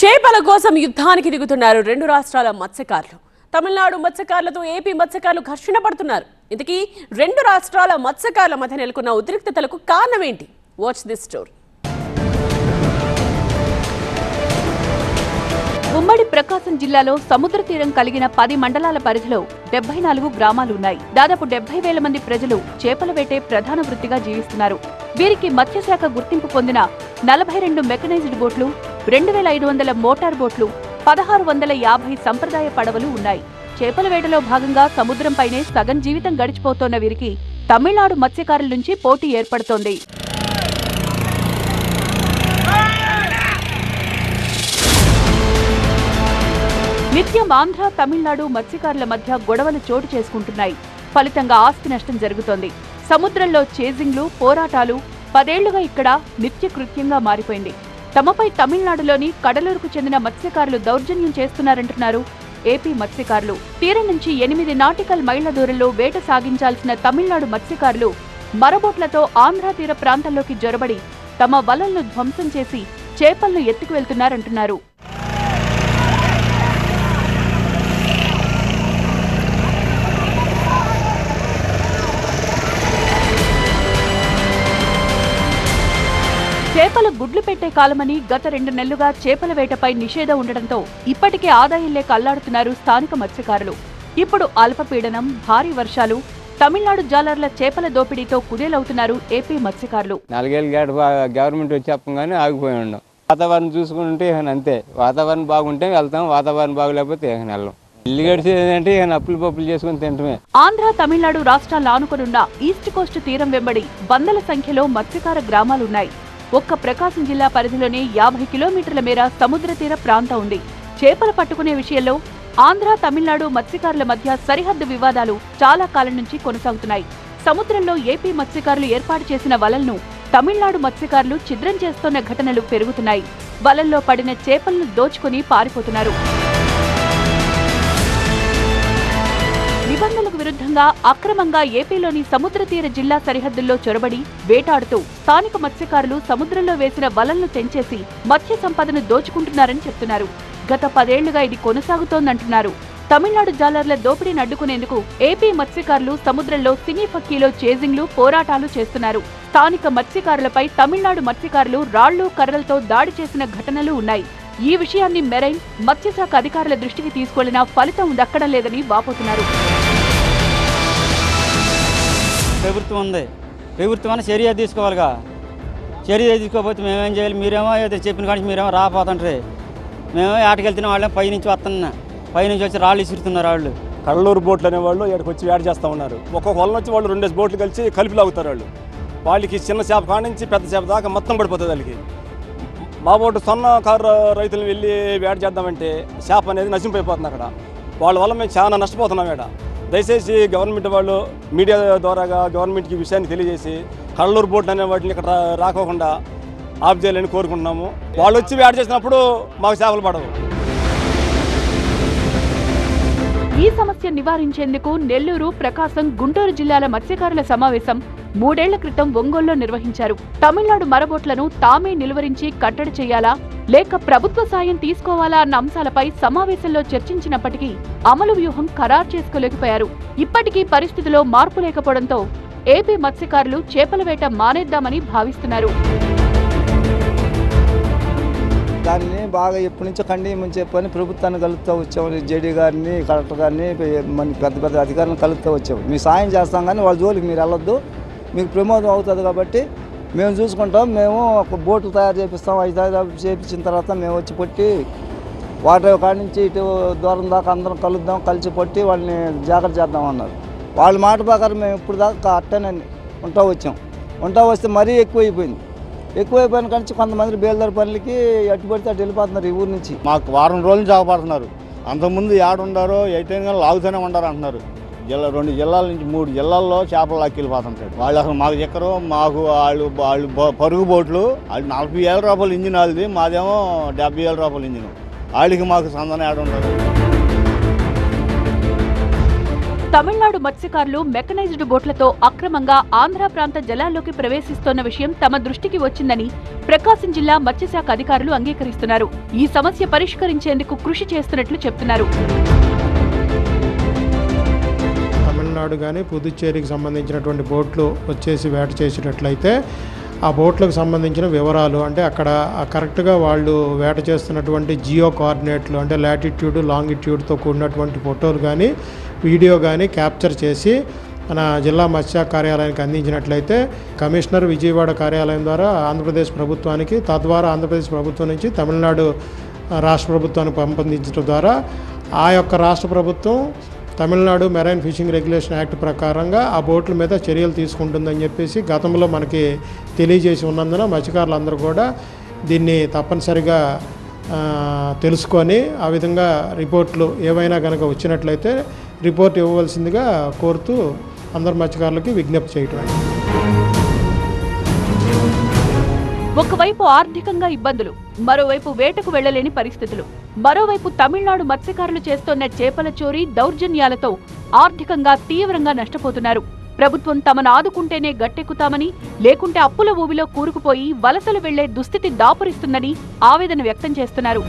చేపల కోసం యుద్ధానికి దిగుతున్నారు రెండు రాష్ట్రాల మత్స్యకారులు. తమిళనాడు మత్స్యకారులతో ఏపీ మత్స్యకారులు ఘర్షణ పడుతున్నారు. ఇంతకీ రెండు రాష్ట్రాల మత్స్యకారుల మధ్య నెలకొన్న ఉద్రిక్తతలకు కారణం ఏంటి? Watch this story. ఉమ్మడి ప్రకాశం జిల్లాలో సముద్ర తీరం కలిగిన 10 మండలాల పరిధిలో 74 గ్రామాలు ఉన్నాయి. దాదాపు 70,000 మంది ప్రజలు చేపల వేటే ప్రధాన వృత్తిగా జీవిస్తున్నారు. వీరికి మత్స్యశాఖ గుర్తింపు పొందిన 42 మెకనైజ్డ్ బోట్లు, 2,500 మోటార్ బోట్లు, 1,650 సంప్రదాయ పడవలు ఉన్నాయి. చేపల వేటలో భాగంగా సముద్రంపైనే సగం జీవితం గడిచిపోతోన్న వీరికి తమిళనాడు మత్స్యకారుల నుంచి పోటీ ఏర్పడుతోంది. నిత్యం ఆంధ్ర, తమిళనాడు మత్స్యకారుల మధ్య గొడవలు చోటు చేసుకుంటున్నాయి. ఫలితంగా ఆస్తి నష్టం జరుగుతోంది. సముద్రంలో చేజింగ్లు, పోరాటాలు 10 ఏళ్లుగా ఇక్కడ నిత్య కృత్యంగా మారిపోయింది. తమపై తమిళనాడులోని కడలూరుకు చెందిన మత్స్యకారులు దౌర్జన్యం చేస్తున్నారంటున్నారు ఏపీ మత్స్యకారులు. తీరం నుంచి 8 నాటికల్ మైళ్ల దూరంలో వేట సాగించాల్సిన తమిళనాడు మత్స్యకారులు మరబోట్లతో ఆంధ్ర తీర ప్రాంతంలోకి జొరబడి తమ వలలను ధ్వంసం చేసి చేపలను ఎత్తుకు వెళ్తున్నారంటున్నారు. చేపల గుడ్లు పెట్టే కాలమని గత 2 నెలలుగా చేపల వేటపై నిషేధం ఉండడంతో ఇప్పటికే ఆదాయం కళ్లాడుతున్నారు స్థానిక మత్స్యకారులు. ఇప్పుడు అల్పపీడనం, భారీ వర్షాలు, తమిళనాడు జాలర్ల చేపల దోపిడీతో కుదేలవుతున్నారు ఏపీ మత్స్యకారులు. 4 ఏళ్ళ గవర్నమెంట్ వచ్చి చెప్పగానే ఆగిపోయి ఉన్నాం. వాతావరణం చూసుకుంటే అంతే. వాతావరణం బాగుంటే వెళ్తాం, వాతావరణం బాగలేకపోతే వెళ్ళం. ఇల్లు గడిచేదంటే అప్పులు పప్పులు చేసుకుని తింటమే. ఆంధ్ర, తమిళనాడు రాష్ట్రాలు ఆనుకునున్న ఈస్ట్ కోస్ట్ తీరం వెంబడి వందల సంఖ్యలో మత్స్యకార గ్రామాలున్నాయి. ఒక్క ప్రకాశం జిల్లా పరిధిలోనే 50 కిలోమీటర్ల మేర సముద్ర తీర ప్రాంతం ఉంది. చేపలు పట్టుకునే విషయంలో ఆంధ్ర, తమిళనాడు మత్స్యకారుల మధ్య సరిహద్దు వివాదాలు చాలా కాలం నుంచి కొనసాగుతున్నాయి. సముద్రంలో ఏపీ మత్స్యకారులు ఏర్పాటు చేసిన వలలను తమిళనాడు మత్స్యకారులు ఛిద్రం చేస్తున్న ఘటనలు పెరుగుతున్నాయి. వలల్లో పడిన చేపలను దోచుకుని పారిపోతున్నారు. నిబంధనలకు విరుద్ధంగా అక్రమంగా ఏపీలోని సముద్ర తీర జిల్లా సరిహద్దుల్లో చొరబడి వేటాడుతూ స్థానిక మత్స్యకారులు సముద్రంలో వేసిన వలలను తెంచేసి మత్స్య సంపదను దోచుకుంటున్నారని చెప్తున్నారు. గత 10 ఏళ్లుగా ఇది కొనసాగుతోందంటున్నారు. తమిళనాడు జాలర్ల దోపిడీని అడ్డుకునేందుకు ఏపీ మత్స్యకారులు సముద్రంలో సినీ ఫక్కీలో చేజింగ్లు, పోరాటాలు చేస్తున్నారు. స్థానిక మత్స్యకారులపై తమిళనాడు మత్స్యకారులు రాళ్లు, కర్రలతో దాడి చేసిన ఘటనలు ఉన్నాయి. ఈ విషయాన్ని మెరైన్, మత్స్యశాఖ అధికారుల దృష్టికి తీసుకెళ్లినా ఫలితం దక్కడం లేదని వాపోతున్నారు. ప్రభుత్వం ఉంది, ప్రభుత్వాన్ని చర్య తీసుకోవాలిగా. చర్య తీసుకోకపోతే మేమేం చేయాలి? మీరేమో ఏదో చెప్పిన కానీ మీరేమో రాపోతుంటారు. మేమేమో ఆటకెళ్తున్న వాళ్ళేమో పైనుంచి వస్తున్నా, పైనుంచి వచ్చి రాళ్ళు ఇసురుతున్నారు. వాళ్ళు కడలూరు బోట్లు అనేవాళ్ళు ఇక్కడికి వచ్చి వేట చేస్తూ ఉన్నారు. ఒక్కొక్క వల్ల వచ్చి వాళ్ళు 2 బోట్లు కలిపి లాగుతారు. వాళ్ళకి చిన్న చేప కాడ నుంచి పెద్ద చేప దాకా మొత్తం పడిపోతుంది. వాళ్ళకి మా బోటు సన్నకారు రైతులు వెళ్ళి వేట చేద్దామంటే చేప అనేది నశింపైపోతుంది. అక్కడ వాళ్ళ వల్ల మేము చాలా నష్టపోతున్నాం. ఇక్కడ దయచేసి గవర్నమెంట్ వాళ్ళు మీడియా ద్వారాగా గవర్నమెంట్కి ఈ విషయాన్ని తెలియజేసి కడలూరు బోట్లు అనే వాటిని ఇక్కడ రాకోకుండా ఆఫ్ చేయాలని కోరుకుంటున్నాము. వాళ్ళు వచ్చి వేట చేసినప్పుడు మాకు చేపలు పడవు. ఈ సమస్య నివారించేందుకు నెల్లూరు, ప్రకాశం, గుంటూరు జిల్లాల మత్స్యకారుల సమావేశం 3 ఏళ్ల క్రితం ఒంగోలులో నిర్వహించారు. తమిళనాడు మరబోట్లను తామే నిలువరించి కట్టడి చేయాలా, లేక ప్రభుత్వ సాయం తీసుకోవాలా అన్న అంశాలపై సమావేశంలో చర్చించినప్పటికీ అమలు వ్యూహం ఖరారు చేసుకోలేకపోయారు. ఇప్పటికీ పరిస్థితిలో మార్పు లేకపోవడంతో ఏపీ మత్స్యకారులు చేపల వేట మానేద్దామని భావిస్తున్నారు. దాన్ని బాగా ఎప్పటి నుంచో ఖండించమని చెప్పని ప్రభుత్వాన్ని కలుపుతూ వచ్చాము. జేడీ గారిని, కలెక్టర్ గారిని, మన పెద్ద అధికారులను కలుపుతూ వచ్చాము. మీ సాయం చేస్తాం కానీ వాళ్ళ జోలికి మీరు వెళ్ళొద్దు, మీకు ప్రమాదం అవుతుంది కాబట్టి మేము చూసుకుంటాం. మేము ఒక బోటు తయారు చేపిస్తాం. అవి తయారు చేయించిన తర్వాత మేము వచ్చి పట్టి వాటర్ కాడి నుంచి ఇటు దూరం దాకా అందరం కలుద్దాం, కలిసి పట్టి వాళ్ళని జాగ్రత్త చేద్దామన్నారు. వాళ్ళ మాట ప్రకారం మేము ఇప్పుడు దాకా అట్టేనని ఉంటా వస్తే మరీ ఎక్కువైపోయిన కానీ కొంతమంది బేల్దారి పనులకి అట్టుబడితే అటు వెళ్ళిపోతున్నారు ఈ ఊరు నుంచి. మాకు వారం రోజులు జాగపడుతున్నారు. అంతకుముందు ఏడుండారో అయితే లాగుతూనే ఉంటారు అంటున్నారు. 2 జిల్లాల నుంచి 3 జిల్లాల్లో చేపలు లాక్కెళ్ళిపోతుంటారు. వాళ్ళు అసలు మాకు చెక్కరు. మాకు వాళ్ళు పరుగు బోట్లు, వాళ్ళు 40,000 రూపాయలు ఇంజిన్ వాళ్ళది, మాదేమో 70,000 రూపాయలు ఇంజిన్. వాళ్ళకి మాకు సందన ఏడుండదు. తమిళనాడు మత్స్యకారులు మెకనైజ్డ్ బోట్లతో అక్రమంగా ఆంధ్ర ప్రాంత జలాల్లోకి ప్రవేశిస్తోన్న విషయం తమ దృష్టికి వచ్చిందని ప్రకాశం జిల్లా మత్స్యశాఖ అధికారులు అంగీకరిస్తున్నారు. ఈ సమస్య పరిష్కరించేందుకు కృషి చేస్తున్నట్లు చెప్తున్నారు. తమిళనాడు కానీ పుదుచ్చేరికి సంబంధించినటువంటి బోట్లు వచ్చేసి వేట చేసేటట్లయితే ఆ బోట్లకు సంబంధించిన వివరాలు అంటే అక్కడ కరెక్ట్గా వాళ్ళు వేట చేస్తున్నటువంటి జియో కోఆర్డినేట్లు అంటే లాటిట్యూడ్ లాంగిట్యూడ్తో కూడినటువంటి ఫోటోలు కానీ వీడియో కానీ క్యాప్చర్ చేసి మన జిల్లా మత్స్య కార్యాలయానికి అందించినట్లయితే కమిషనర్ విజయవాడ కార్యాలయం ద్వారా ఆంధ్రప్రదేశ్ ప్రభుత్వానికి తద్వారా ఆంధ్రప్రదేశ్ ప్రభుత్వం నుంచి తమిళనాడు రాష్ట్ర ప్రభుత్వానికి పంపించడం ద్వారా ఆ యొక్క రాష్ట్ర ప్రభుత్వం Tamil Nadu marine fishing regulation act ప్రకారంగా ఆ బోట్ల మీద చర్యలు తీసుకుంటుందని చెప్పేసి గతంలో మనకి తెలియజేసి ఉన్నందున మత్స్యకారులందరూ కూడా దీన్ని తప్పనిసరిగా తెలుసుకొని ఆ విధంగా రిపోర్ట్లు ఏవైనా కనుక వచ్చినట్లయితే రిపోర్ట్ ఇవ్వవలసిందిగా కోరుతూ అందరు మత్స్యకారులకి విజ్ఞప్తి చేయటం. ఒకవైపు ఆర్థికంగా ఇబ్బందులు, మరోవైపు వేటకు వెళ్లలేని పరిస్థితులు, మరోవైపు తమిళనాడు మత్స్యకారులు చేస్తోన్న చేపల చోరీ దౌర్జన్యాలతో ఆర్థికంగా తీవ్రంగా నష్టపోతున్నారు. ప్రభుత్వం తమను ఆదుకుంటేనే గట్టెక్కుతామని, లేకుంటే అప్పుల ఊబిలో కూరుకుపోయి వలసలు వెళ్లే దుస్థితి దాపురిస్తుందని ఆవేదన వ్యక్తం చేస్తున్నారు.